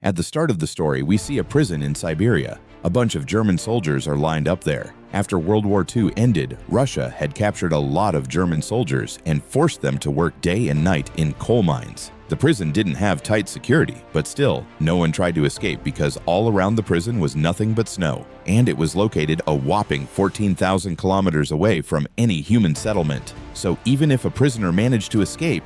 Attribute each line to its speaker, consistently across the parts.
Speaker 1: At the start of the story, we see a prison in Siberia. A bunch of German soldiers are lined up there. After World War II ended, Russia had captured a lot of German soldiers and forced them to work day and night in coal mines. The prison didn't have tight security, but still, no one tried to escape because all around the prison was nothing but snow, and it was located a whopping 14,000 kilometers away from any human settlement. So even if a prisoner managed to escape,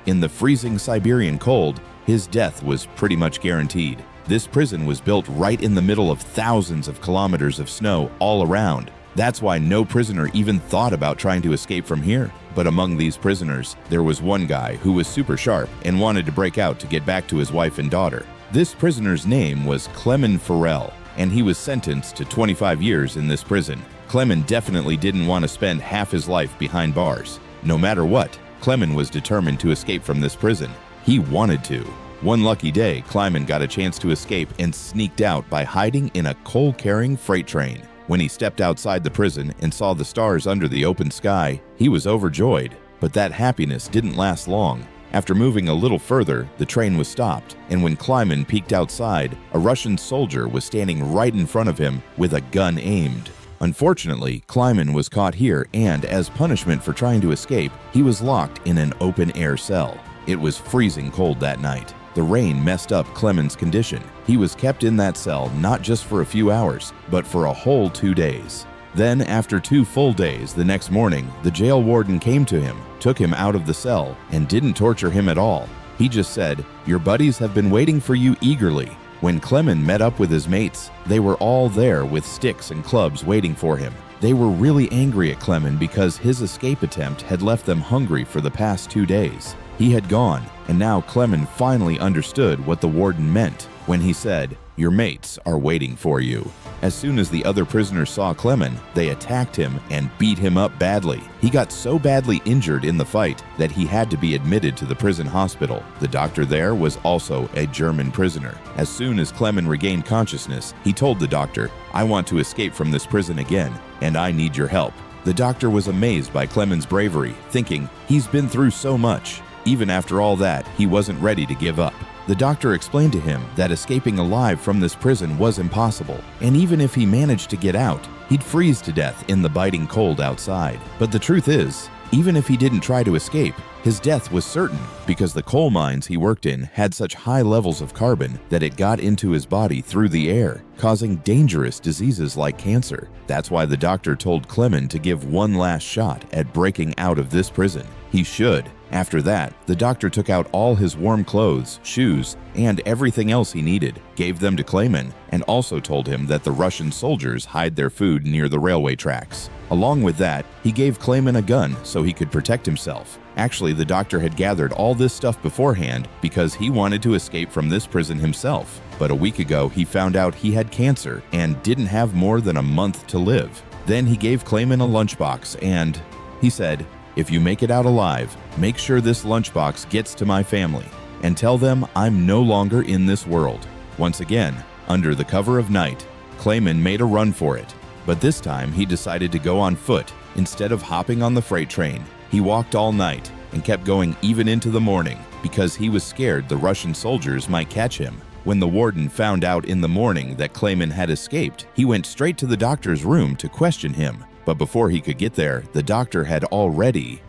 Speaker 1: in the freezing Siberian cold, his death was pretty much guaranteed. This prison was built right in the middle of thousands of kilometers of snow all around. That's why no prisoner even thought about trying to escape from here. But among these prisoners, there was one guy who was super sharp and wanted to break out to get back to his wife and daughter. This prisoner's name was Clement Farrell, and he was sentenced to 25 years in this prison. Clement definitely didn't want to spend half his life behind bars. No matter what, Clement was determined to escape from this prison. He wanted to. One lucky day, Clement got a chance to escape and sneaked out by hiding in a coal-carrying freight train. When he stepped outside the prison and saw the stars under the open sky, he was overjoyed. But that happiness didn't last long. After moving a little further, the train was stopped, and when Clement peeked outside, a Russian soldier was standing right in front of him with a gun aimed. Unfortunately, Clement was caught here, and as punishment for trying to escape, he was locked in an open-air cell. It was freezing cold that night. The rain messed up Clement's condition. He was kept in that cell not just for a few hours, but for a whole 2 days. Then, after 2 full days, the next morning, the jail warden came to him, took him out of the cell, and didn't torture him at all. He just said, "Your buddies have been waiting for you eagerly." When Clement met up with his mates, they were all there with sticks and clubs waiting for him. They were really angry at Clement because his escape attempt had left them hungry for the past 2 days. He had gone, and now Clement finally understood what the warden meant when he said, "Your mates are waiting for you." As soon as the other prisoners saw Clement, they attacked him and beat him up badly. He got so badly injured in the fight that he had to be admitted to the prison hospital. The doctor there was also a German prisoner. As soon as Clement regained consciousness, he told the doctor, "I want to escape from this prison again, and I need your help." The doctor was amazed by Clement's bravery, thinking, he's been through so much. Even after all that, he wasn't ready to give up. The doctor explained to him that escaping alive from this prison was impossible, and even if he managed to get out, he'd freeze to death in the biting cold outside. But the truth is, even if he didn't try to escape, his death was certain because the coal mines he worked in had such high levels of carbon that it got into his body through the air, causing dangerous diseases like cancer. That's why the doctor told Clement to give one last shot at breaking out of this prison. He should. After that, the doctor took out all his warm clothes, shoes, and everything else he needed, gave them to Clement, and also told him that the Russian soldiers hide their food near the railway tracks. Along with that, he gave Clement a gun so he could protect himself. Actually, the doctor had gathered all this stuff beforehand because he wanted to escape from this prison himself. But a week ago, he found out he had cancer and didn't have more than a month to live. Then he gave Clement a lunchbox and he said, "If you make it out alive, make sure this lunchbox gets to my family and tell them I'm no longer in this world." Once again, under the cover of night, Clement made a run for it. But this time he decided to go on foot instead of hopping on the freight train. He walked all night and kept going even into the morning because he was scared the Russian soldiers might catch him. When the warden found out in the morning that Clement had escaped, he went straight to the doctor's room to question him. But before he could get there, the doctor had already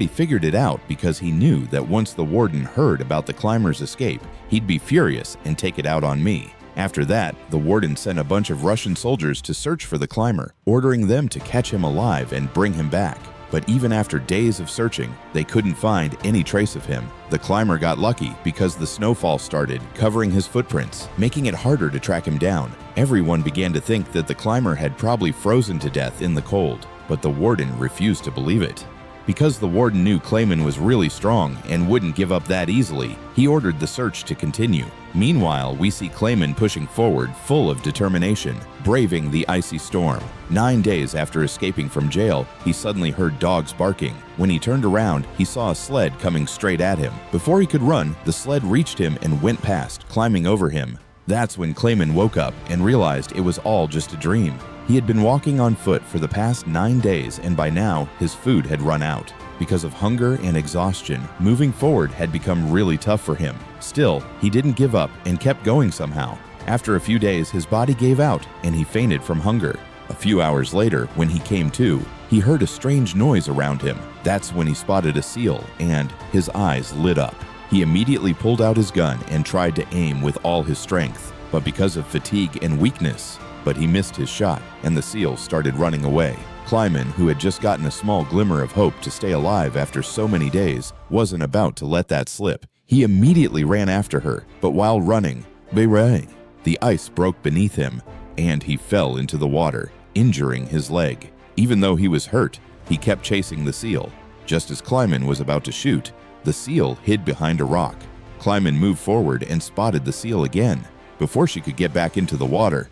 Speaker 1: figured it out because he knew that once the warden heard about the climber's escape, he'd be furious and take it out on me. After that, the warden sent a bunch of Russian soldiers to search for the climber, ordering them to catch him alive and bring him back. But even after days of searching, they couldn't find any trace of him. The climber got lucky because the snowfall started covering his footprints, making it harder to track him down. Everyone began to think that the climber had probably frozen to death in the cold, but the warden refused to believe it. Because the warden knew Clement was really strong and wouldn't give up that easily, he ordered the search to continue. Meanwhile, we see Clement pushing forward full of determination, braving the icy storm. 9 days after escaping from jail, he suddenly heard dogs barking. When he turned around, he saw a sled coming straight at him. Before he could run, the sled reached him and went past, climbing over him. That's when Clement woke up and realized it was all just a dream. He had been walking on foot for the past 9 days, and by now, his food had run out. Because of hunger and exhaustion, moving forward had become really tough for him. Still, he didn't give up and kept going somehow. After a few days, his body gave out and he fainted from hunger. A few hours later, when he came to, he heard a strange noise around him. That's when he spotted a seal and his eyes lit up. He immediately pulled out his gun and tried to aim with all his strength, but because of fatigue and weakness, he missed his shot and the seal started running away. Kleiman, who had just gotten a small glimmer of hope to stay alive after so many days, wasn't about to let that slip. He immediately ran after her, but while running, the ice broke beneath him and he fell into the water, injuring his leg. Even though he was hurt, he kept chasing the seal. Just as Kleiman was about to shoot, the seal hid behind a rock. Kleiman moved forward and spotted the seal again. Before she could get back into the water,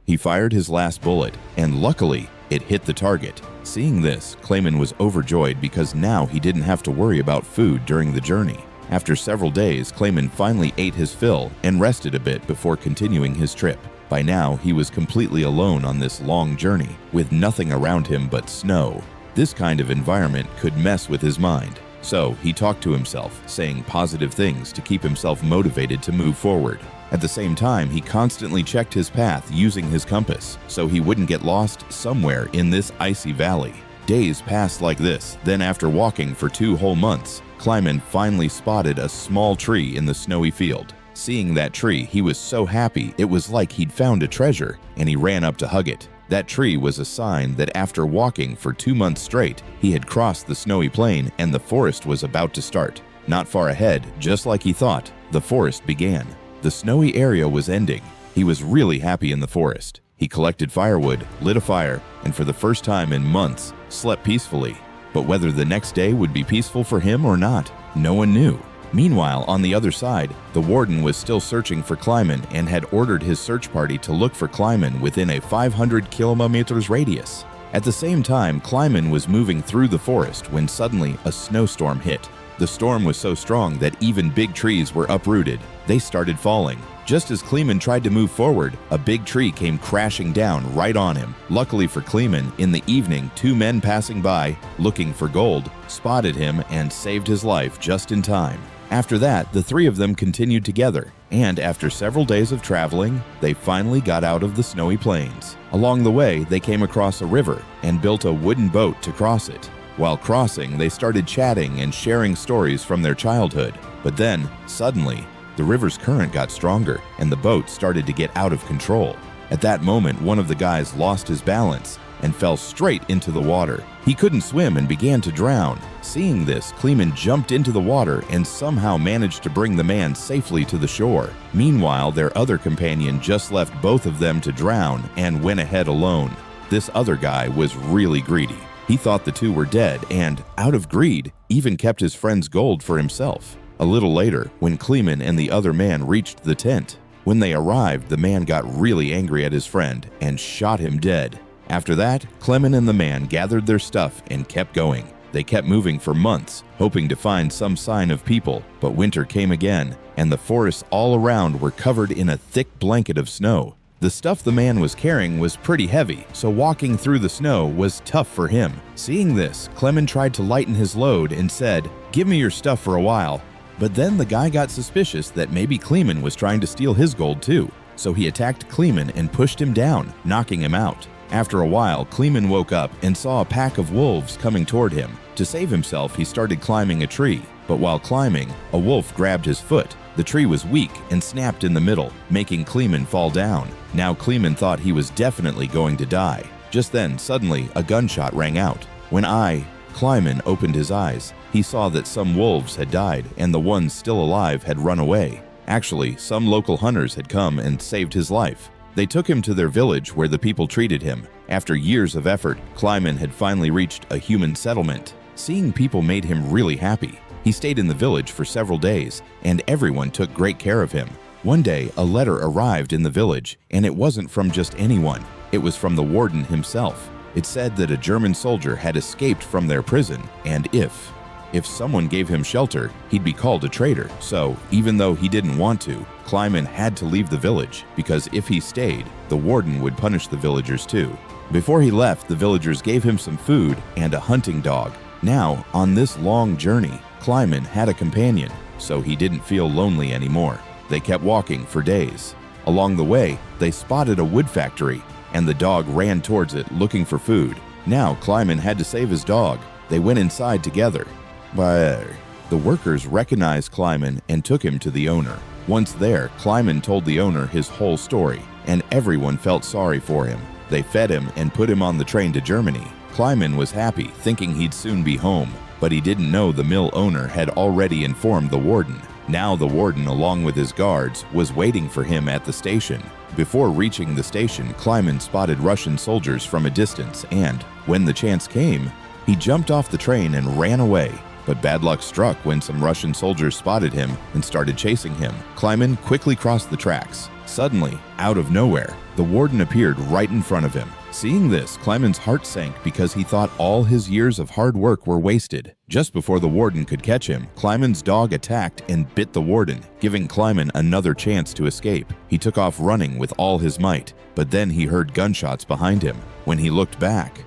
Speaker 1: he fired his last bullet, and luckily, it hit the target. Seeing this, Kleiman was overjoyed because now he didn't have to worry about food during the journey. After several days, Kleiman finally ate his fill and rested a bit before continuing his trip. By now, he was completely alone on this long journey, with nothing around him but snow. This kind of environment could mess with his mind. So he talked to himself, saying positive things to keep himself motivated to move forward. At the same time, he constantly checked his path using his compass, so he wouldn't get lost somewhere in this icy valley. Days passed like this, then after walking for 2 whole months, Kleiman finally spotted a small tree in the snowy field. Seeing that tree, he was so happy it was like he'd found a treasure, and he ran up to hug it. That tree was a sign that after walking for 2 months straight, he had crossed the snowy plain and the forest was about to start. Not far ahead, just like he thought, the forest began. The snowy area was ending. He was really happy in the forest. He collected firewood, lit a fire, and for the first time in months, slept peacefully. But whether the next day would be peaceful for him or not, no one knew. Meanwhile, on the other side, the warden was still searching for Kleiman and had ordered his search party to look for Kleiman within a 500 kilometers radius. At the same time, Kleiman was moving through the forest when suddenly a snowstorm hit. The storm was so strong that even big trees were uprooted. They started falling. Just as Kleiman tried to move forward, a big tree came crashing down right on him. Luckily for Kleiman, in the evening, 2 men passing by, looking for gold, spotted him and saved his life just in time. After that, the 3 of them continued together, and after several days of traveling, they finally got out of the snowy plains. Along the way, they came across a river and built a wooden boat to cross it. While crossing, they started chatting and sharing stories from their childhood. But then, suddenly, the river's current got stronger and the boat started to get out of control. At that moment, one of the guys lost his balance and fell straight into the water. He couldn't swim and began to drown. Seeing this, Kleiman jumped into the water and somehow managed to bring the man safely to the shore. Meanwhile, their other companion just left both of them to drown and went ahead alone. This other guy was really greedy. He thought the 2 were dead and, out of greed, even kept his friend's gold for himself. A little later, when Kleiman and the other man reached the tent, when they arrived, the man got really angry at his friend and shot him dead. After that, Kleiman and the man gathered their stuff and kept going. They kept moving for months, hoping to find some sign of people, but winter came again, and the forests all around were covered in a thick blanket of snow. The stuff the man was carrying was pretty heavy, so walking through the snow was tough for him. Seeing this, Kleiman tried to lighten his load and said, "Give me your stuff for a while." But then the guy got suspicious that maybe Kleiman was trying to steal his gold too, so he attacked Kleiman and pushed him down, knocking him out. After a while, Kleiman woke up and saw a pack of wolves coming toward him. To save himself, he started climbing a tree, but while climbing, a wolf grabbed his foot. The tree was weak and snapped in the middle, making Kleiman fall down. Now Kleiman thought he was definitely going to die. Just then, suddenly, a gunshot rang out. When Kleiman opened his eyes, he saw that some wolves had died and the ones still alive had run away. Actually, some local hunters had come and saved his life. They took him to their village where the people treated him. After years of effort, Kleiman had finally reached a human settlement. Seeing people made him really happy. He stayed in the village for several days, and everyone took great care of him. One day, a letter arrived in the village, and it wasn't from just anyone. It was from the warden himself. It said that a German soldier had escaped from their prison, and if someone gave him shelter, he'd be called a traitor. So, even though he didn't want to, Kleiman had to leave the village, because if he stayed, the warden would punish the villagers too. Before he left, the villagers gave him some food and a hunting dog. Now, on this long journey, Kleiman had a companion, so he didn't feel lonely anymore. They kept walking for days. Along the way, they spotted a wood factory, and the dog ran towards it looking for food. Now, Kleiman had to save his dog. They went inside together. But the workers recognized Kleiman and took him to the owner. Once there, Kleiman told the owner his whole story, and everyone felt sorry for him. They fed him and put him on the train to Germany. Kleiman was happy, thinking he'd soon be home, but he didn't know the mill owner had already informed the warden. Now the warden, along with his guards, was waiting for him at the station. Before reaching the station, Kleiman spotted Russian soldiers from a distance, and when the chance came, he jumped off the train and ran away. But bad luck struck when some Russian soldiers spotted him and started chasing him. Kleiman quickly crossed the tracks. Suddenly, out of nowhere, the warden appeared right in front of him. Seeing this, Kleiman's heart sank because he thought all his years of hard work were wasted. Just before the warden could catch him, Kleiman's dog attacked and bit the warden, giving Kleiman another chance to escape. He took off running with all his might, but then he heard gunshots behind him. When he looked back,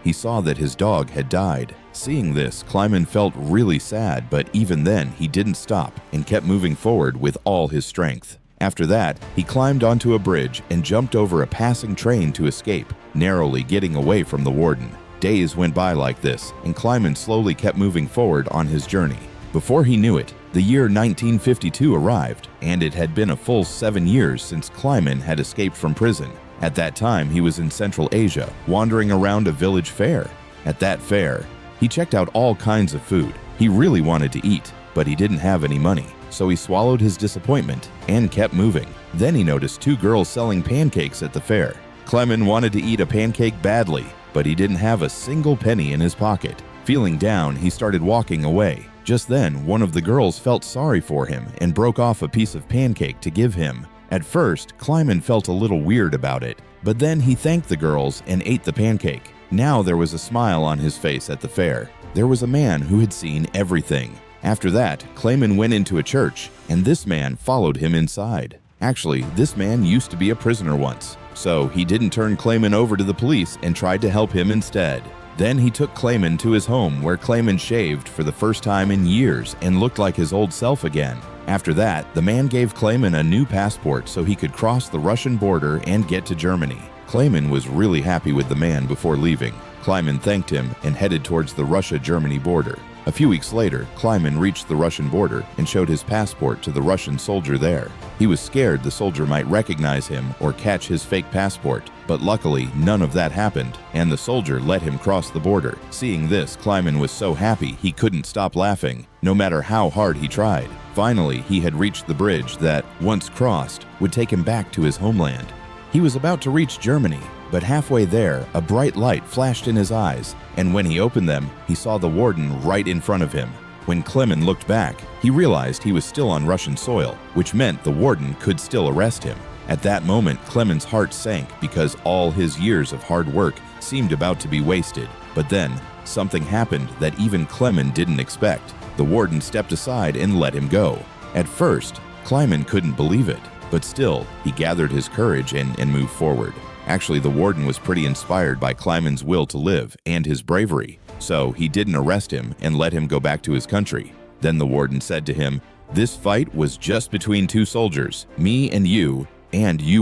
Speaker 1: he saw that his dog had died. Seeing this, Kleiman felt really sad, but even then, he didn't stop and kept moving forward with all his strength. After that, he climbed onto a bridge and jumped over a passing train to escape, narrowly getting away from the warden. Days went by like this, and Kleiman slowly kept moving forward on his journey. Before he knew it, the year 1952 arrived, and it had been a full 7 years since Kleiman had escaped from prison. At that time, he was in Central Asia, wandering around a village fair. At that fair, he checked out all kinds of food. He really wanted to eat, but he didn't have any money. So he swallowed his disappointment and kept moving. Then he noticed 2 girls selling pancakes at the fair. Kleiman wanted to eat a pancake badly, but he didn't have a single penny in his pocket. Feeling down, he started walking away. Just then, one of the girls felt sorry for him and broke off a piece of pancake to give him. At first, Kleiman felt a little weird about it, but then he thanked the girls and ate the pancake. Now there was a smile on his face at the fair. There was a man who had seen everything. After that, Kleiman went into a church, and this man followed him inside. Actually, this man used to be a prisoner once, so he didn't turn Kleiman over to the police and tried to help him instead. Then he took Kleiman to his home, where Kleiman shaved for the first time in years and looked like his old self again. After that, the man gave Kleiman a new passport so he could cross the Russian border and get to Germany. Kleiman was really happy with the man before leaving. Kleiman thanked him and headed towards the Russia-Germany border. A few weeks later, Kleiman reached the Russian border and showed his passport to the Russian soldier there. He was scared the soldier might recognize him or catch his fake passport, but luckily none of that happened, and the soldier let him cross the border. Seeing this, Kleiman was so happy he couldn't stop laughing, no matter how hard he tried. Finally, he had reached the bridge that, once crossed, would take him back to his homeland. He was about to reach Germany, but halfway there, a bright light flashed in his eyes, and when he opened them, he saw the warden right in front of him. When Kleiman looked back, he realized he was still on Russian soil, which meant the warden could still arrest him. At that moment, Kleiman's heart sank because all his years of hard work seemed about to be wasted. But then, something happened that even Kleiman didn't expect. The warden stepped aside and let him go. At first, Kleiman couldn't believe it, but still, he gathered his courage and moved forward. Actually, the warden was pretty inspired by Kleiman's will to live and his bravery, so he didn't arrest him and let him go back to his country. Then the warden said to him, "This fight was just between 2 soldiers, me and you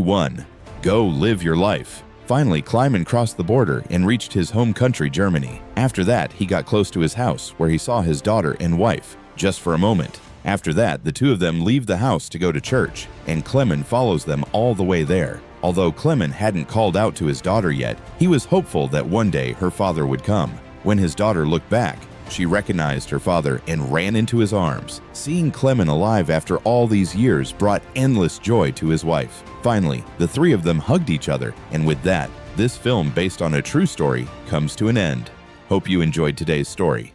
Speaker 1: won. Go live your life." Finally, Kleiman crossed the border and reached his home country, Germany. After that, he got close to his house, where he saw his daughter and wife, just for a moment. After that, the 2 of them leave the house to go to church, and Kleiman follows them all the way there. Although Kleiman hadn't called out to his daughter yet, he was hopeful that one day her father would come. When his daughter looked back, she recognized her father and ran into his arms. Seeing Kleiman alive after all these years brought endless joy to his wife. Finally, the 3 of them hugged each other, and with that, this film based on a true story comes to an end. Hope you enjoyed today's story.